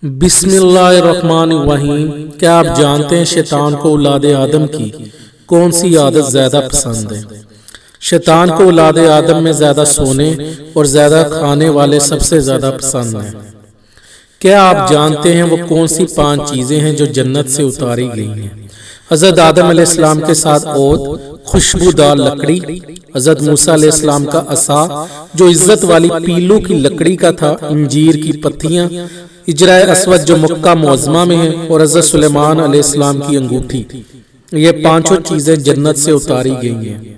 بسم اللہ الرحمن الرحیم۔ کیا آپ جانتے ہیں شیطان کو اولاد آدم کی کون سی عادت زیادہ پسند ہے؟ شیطان کو اولاد آدم میں زیادہ سونے اور زیادہ کھانے والے سب سے زیادہ پسند ہیں۔ کیا آپ جانتے ہیں وہ کون سی 5 چیزیں ہیں جو جنت سے اتاری گئی ہیں؟ حضرت آدم علیہ السلام کے ساتھ عود، خوشبودار لکڑی، حضرت موسیٰ علیہ السلام کا عصا جو عزت والی پیلو کی لکڑی کا تھا، انجیر کی پتیاں، اجرائے اسود جو مکہ معظمہ میں ہے، اور حضرت سلیمان علیہ السلام کی انگوٹھی۔ یہ 5 چیزیں جنت سے اتاری گئی ہیں۔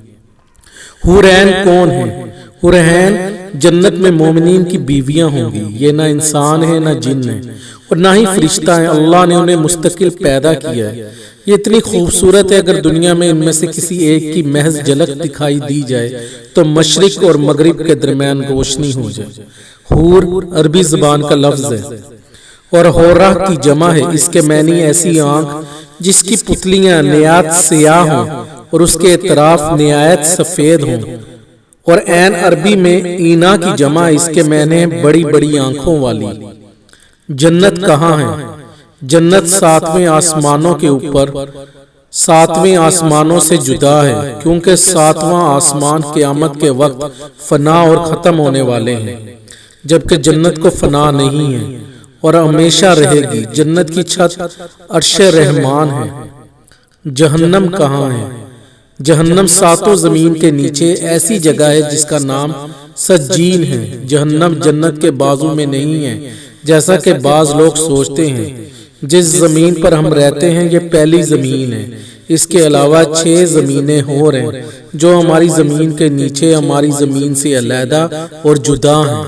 حور عین کون ہیں؟ حور عین جنت میں مومنین کی بیویاں ہوں گی۔ یہ نہ انسان ہے نہ جن ہے اور نہ ہی فرشتہ ہیں، اللہ نے انہیں مستقل پیدا کیا ہے۔ یہ اتنی خوبصورت ہے، اگر دنیا میں ان میں سے کسی ایک کی محض جھلک دکھائی دی جائے تو مشرق اور مغرب کے درمیان روشنی ہو جائے۔ حور عربی زبان کا لفظ ہے اور حورہ کی جمع ہے۔ اس کے معنی ایسی آنکھ جس کی پتلیاں نہایت سیاہ ہوں اور اس کے اطراف نہایت سفید ہوں، اور عین عربی میں اینا کی جمع، اس کے معنی بڑی بڑی آنکھوں والی۔ جنت کہاں ہے؟ جنت 7ویں آسمانوں کے اوپر 7ویں آسمانوں سے جدا ہے، کیونکہ 7واں آسمان قیامت کے وقت فنا اور ختم ہونے والے ہیں، جبکہ جنت کو فنا نہیں ہے اور ہمیشہ رہے گی۔ جنت کی چھت عرش رحمان ہے۔ جہنم کہاں ہے؟ جہنم 7 زمین کے نیچے ایسی جگہ ہے جس کا نام سجین ہے۔ جہنم جنت کے بازو میں نہیں ہے جیسا کہ بعض لوگ سوچتے ہیں۔ جس زمین پر ہم رہتے ہیں یہ پہلی زمین ہے۔ اس کے علاوہ 6 زمینیں اور ہیں جو ہماری زمین کے نیچے ہماری زمین سے علیحدہ اور جدا ہیں۔